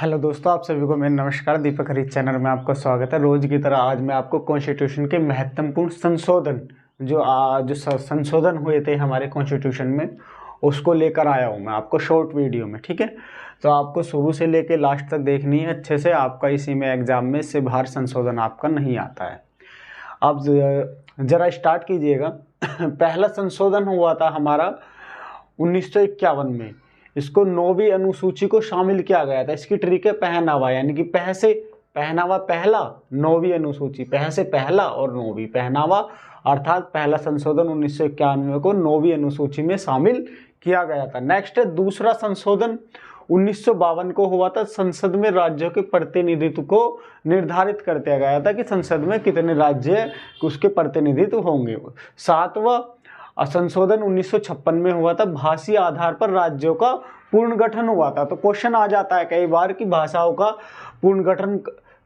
Hello दोस्तों, आप सभी को मेरा नमस्कार। दीपक हरीश चैनल में आपका स्वागत है। रोज की तरह आज मैं आपको कॉन्स्टिट्यूशन के महत्वपूर्ण संशोधन जो संशोधन हुए थे हमारे कॉन्स्टिट्यूशन में, उसको लेकर आया हूँ मैं आपको शॉर्ट वीडियो में। ठीक है, तो आपको शुरू से लेकर लास्ट तक देखनी है अच्छे से। आपका इसी में एग्जाम में से बाहर संशोधन आपका नहीं आता है। आप जरा स्टार्ट कीजिएगा। पहला संशोधन हुआ था हमारा 1951 में। इसको 9वीं अनुसूची को शामिल किया गया था। इसकी ट्रिक है पहनावा, यानी कि पह से पहनावा पहला, 9वीं अनुसूची, पह से पहला और 9वीं पहनावा, अर्थात पहला संशोधन 1991 को 9वीं अनुसूची में शामिल किया गया था। नेक्स्ट है दूसरा संशोधन 1952 को हुआ था। संसद में राज्यों के प्रतिनिधित्व को निर्धारित कर दिया गया था कि संसद में कितने राज्य उसके प्रतिनिधित्व होंगे। सातवां संशोधन 1956 में हुआ था। भाषीय आधार पर राज्यों का पुनर्गठन हुआ था। तो क्वेश्चन आ जाता है कई बार कि भाषाओं का पुनर्गठन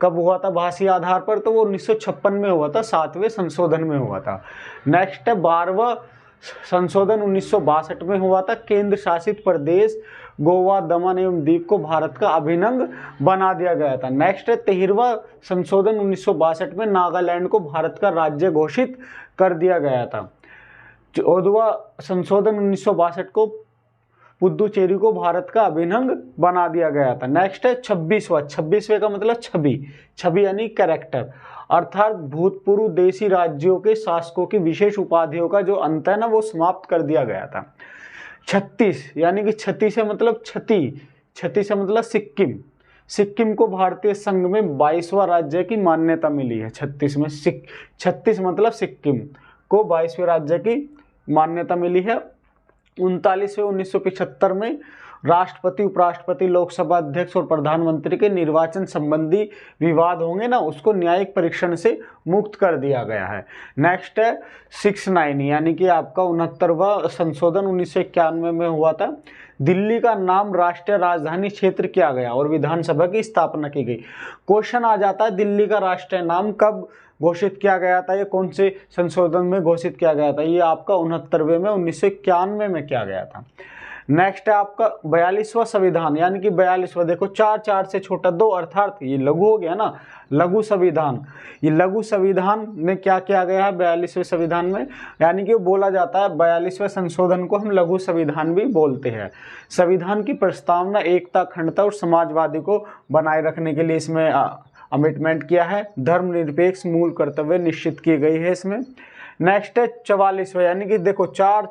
कब हुआ था भाषीय आधार पर, तो वो 1956 में हुआ था, 7वें संशोधन में हुआ था। नेक्स्ट है 12वां संशोधन 1962 में हुआ था। केंद्र शासित प्रदेश गोवा, दमन एवं दीव को भारत का अभिन्न अंग बना दिया गया था। नेक्स्ट है 13वां संशोधन 1962 में नागालैंड को भारत का राज्य घोषित कर दिया गया था। 14वां संशोधन 1962 को पुदुचेरी को भारत का अभिन्न अंग बना दिया गया था। नेक्स्ट है 26वें का मतलब छवि यानी कैरेक्टर, अर्थात भूतपूर्व देशी राज्यों के शासकों की विशेष उपाधियों का जो अंत है ना, वो समाप्त कर दिया गया था। 36 यानी कि छत्तीस से मतलब सिक्किम को भारतीय संघ में 22वां राज्य की मान्यता मिली है। 36 मतलब सिक्किम को 22वें राज्य की मान्यता मिली है। 39वें 1975 में राष्ट्रपति, उपराष्ट्रपति, लोकसभा अध्यक्ष और प्रधानमंत्री के निर्वाचन संबंधी विवाद होंगे ना, उसको न्यायिक परीक्षण से मुक्त कर दिया गया है। नेक्स्ट है 69 यानी कि आपका 69वां संशोधन 1991 में हुआ था। दिल्ली का नाम राष्ट्रीय राजधानी क्षेत्र किया गया और विधानसभा की स्थापना की गई। क्वेश्चन आ जाता है दिल्ली का राष्ट्रीय नाम कब घोषित किया गया था, ये कौन से संशोधन में घोषित किया गया था? ये आपका 69वें में 1991 में किया गया था। नेक्स्ट है आपका 42वां संविधान, यानी कि 42वां, देखो 4 से छोटा 2, अर्थात ये लघु हो गया ना, लघु संविधान। ये लघु संविधान में क्या किया गया है 42वें संविधान में, यानी कि बोला जाता है 42वें संशोधन को हम लघु संविधान भी बोलते हैं। संविधान की प्रस्तावना एकता, अखंडता और समाजवादी को बनाए रखने के लिए इसमें अमेंडमेंट किया है। धर्मनिरपेक्ष मूल कर्तव्य निश्चित की गई है इसमें। नेक्स्ट है 44वां, यानी कि देखो 4,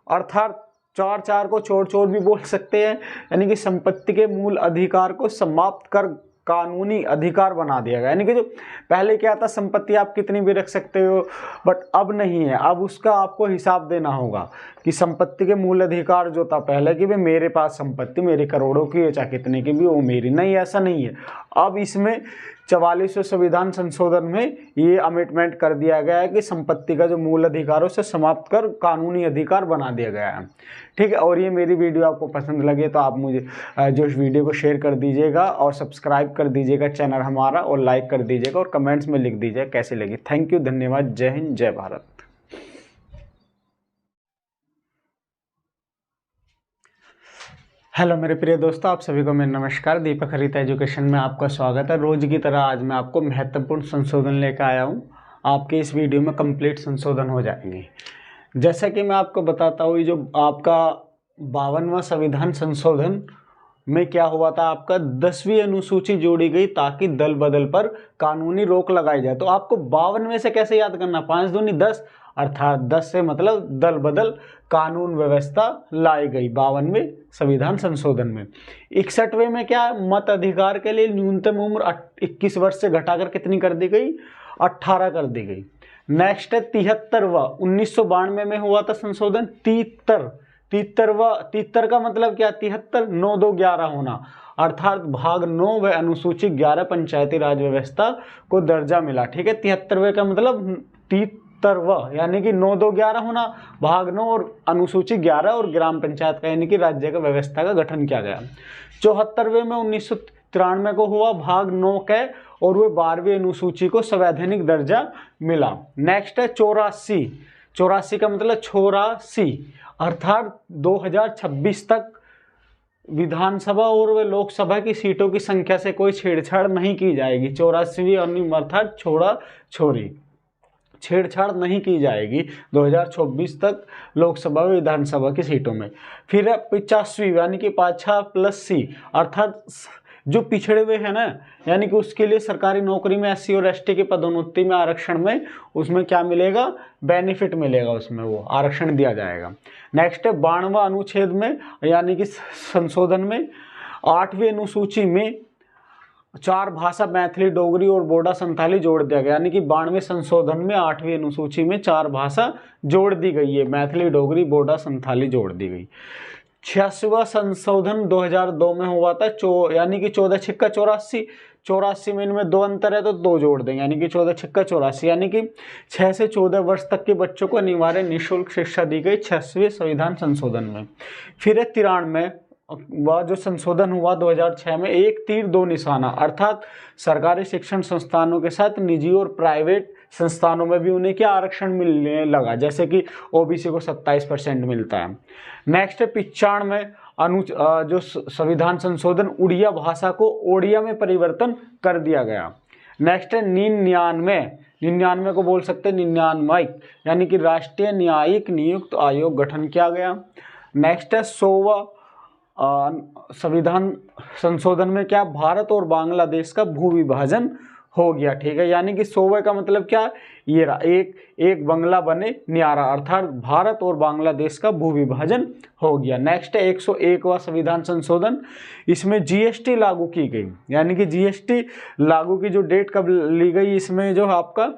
अर्थात 4 को छोड़ भी बोल सकते हैं, यानी कि संपत्ति के मूल अधिकार को समाप्त कर कानूनी अधिकार बना दिया गया। यानी कि जो पहले क्या था, संपत्ति आप कितनी भी रख सकते हो, बट अब नहीं है। अब उसका आपको हिसाब देना होगा कि संपत्ति के मूल अधिकार जो था पहले कि भाई मेरे पास संपत्ति मेरे करोड़ों की है, चाहे कितने की भी, वो मेरी नहीं, ऐसा नहीं है। अब इसमें 44वें संविधान संशोधन में ये अमेंडमेंट कर दिया गया है कि संपत्ति का जो मूल अधिकार है उसे समाप्त कर कानूनी अधिकार बना दिया गया है। ठीक है, और ये मेरी वीडियो आपको पसंद लगे तो आप मुझे जो इस वीडियो को शेयर कर दीजिएगा और सब्सक्राइब कर दीजिएगा चैनल हमारा, और लाइक कर दीजिएगा और कमेंट्स में लिख दीजिएगा कैसी लगी। थैंक यू, धन्यवाद, जय हिंद, जय भारत। हेलो मेरे प्रिय दोस्तों, आप सभी को मेरा नमस्कार। दीपक हरीश एजुकेशन में आपका स्वागत है। रोज की तरह आज मैं आपको महत्वपूर्ण संशोधन लेकर आया हूँ। आपके इस वीडियो में कंप्लीट संशोधन हो जाएंगे। जैसा कि मैं आपको बताता हूँ, जो आपका 52वां संविधान संशोधन में क्या हुआ था, आपका 10वीं अनुसूची जोड़ी गई ताकि दल बदल पर कानूनी रोक लगाई जाए। तो आपको 52 में से कैसे याद करना, 5 दूनी 10, अर्थात 10 से मतलब दल बदल कानून व्यवस्था लाई गई 52वें संविधान संशोधन में। 61वें में क्या है, मत अधिकार के लिए न्यूनतम उम्र 21 वर्ष से घटाकर कितनी कर दी गई, 18 कर दी गई। नेक्स्ट है 73वां, 1992 में हुआ था संशोधन। 73 का मतलब क्या, 73, 9, 2, 11 होना, अर्थात भाग 9 व अनुसूची 11 पंचायती राज व्यवस्था को दर्जा मिला। ठीक है, 73वें का मतलब 73वां, यानी कि 9, 2, 11 होना, भाग 9 और अनुसूची 11 और ग्राम पंचायत का यानी कि राज्य का व्यवस्था का गठन किया गया। 74वें में 1993 को हुआ, भाग 9 के और वह 12वीं अनुसूची को संवैधानिक दर्जा मिला। नेक्स्ट है 84 का मतलब 84, अर्थात 2026 तक विधानसभा और वे लोकसभा की सीटों की संख्या से कोई छेड़छाड़ नहीं की जाएगी। 84वीं अनुच्छेद अर्थात छोड़ा छोरी, छेड़छाड़ नहीं की जाएगी 2024 तक लोकसभा व विधानसभा की सीटों में। फिर 50वीं यानी कि 5+C अर्थात जो पिछड़े हुए हैं ना, यानी कि उसके लिए सरकारी नौकरी में SC और ST के पदोन्नति में आरक्षण में उसमें क्या मिलेगा, बेनिफिट मिलेगा, उसमें वो आरक्षण दिया जाएगा। नेक्स्ट है 92वां अनुच्छेद में यानी कि संशोधन में 8वीं अनुसूची में 4 भाषा मैथिली, डोगरी और बोडा संथाली जोड़ दिया गया। यानी कि 92वें संशोधन में 8वीं अनुसूची में 4 भाषा जोड़ दी गई है, मैथिली, डोगरी, बोडा, संथाली जोड़ दी गई। 86वां संशोधन 2002 में हुआ था, यानी कि 14 छिक्का 84, 84 में इनमें 2 अंतर है तो 2 जोड़ देंगे, यानी कि 14 छिक्का 84, यानी कि 6 से 14 वर्ष तक के बच्चों को अनिवार्य निःशुल्क शिक्षा दी गई 86वें संविधान संशोधन में। फिर 93 वह जो संशोधन हुआ 2006 में, 1 तीर 2 निशाना अर्थात सरकारी शिक्षण संस्थानों के साथ निजी और प्राइवेट संस्थानों में भी उन्हें क्या आरक्षण मिलने लगा, जैसे कि OBC को 27% मिलता है। नेक्स्ट 95 जो संविधान संशोधन, उड़िया भाषा को ओडिया में परिवर्तन कर दिया गया। नेक्स्ट है 99 को बोल सकते हैं 99, यानी कि राष्ट्रीय न्यायिक नियुक्त आयोग गठन किया गया। नेक्स्ट है 100वां संविधान संशोधन में क्या, भारत और बांग्लादेश का भू विभाजन हो गया, ठीक है। यानी कि 100वें का मतलब क्या, ये रहा, एक बंगला बने न्यारा अर्थात भारत और बांग्लादेश का भू विभाजन हो गया। नेक्स्ट है 101वां संविधान संशोधन, इसमें GST लागू की गई, यानी कि GST लागू की जो डेट कब ली गई, इसमें जो आपका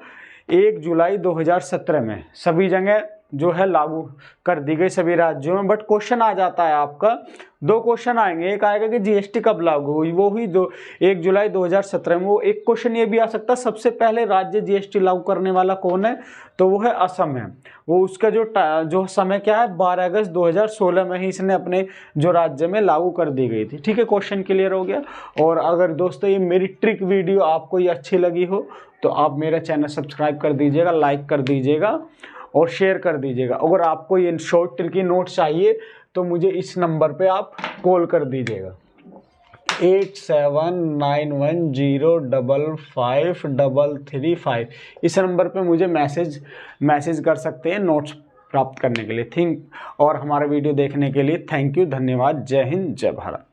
1 जुलाई 2017 में सभी जगह जो है लागू कर दी गई सभी राज्यों में। बट क्वेश्चन आ जाता है आपका, 2 क्वेश्चन आएंगे, एक आएगा कि GST कब लागू हुई, वो हुई 1 जुलाई 2017 में। वो एक क्वेश्चन ये भी आ सकता है सबसे पहले राज्य GST लागू करने वाला कौन है, तो वो है असम है। वो उसका जो समय क्या है, 12 अगस्त 2016 में ही इसने अपने जो राज्य में लागू कर दी गई थी, ठीक है। क्वेश्चन क्लियर हो गया। और अगर दोस्तों ये मेरी ट्रिक वीडियो आपको ये अच्छी लगी हो तो आप मेरा चैनल सब्सक्राइब कर दीजिएगा, लाइक कर दीजिएगा और शेयर कर दीजिएगा। अगर आपको ये शॉर्ट ट्रिक की नोट चाहिए तो मुझे इस नंबर पे आप कॉल कर दीजिएगा 8791055335। इस नंबर पे मुझे मैसेज कर सकते हैं नोट्स प्राप्त करने के लिए। और हमारा वीडियो देखने के लिए थैंक यू, धन्यवाद। जय हिंद, जय भारत।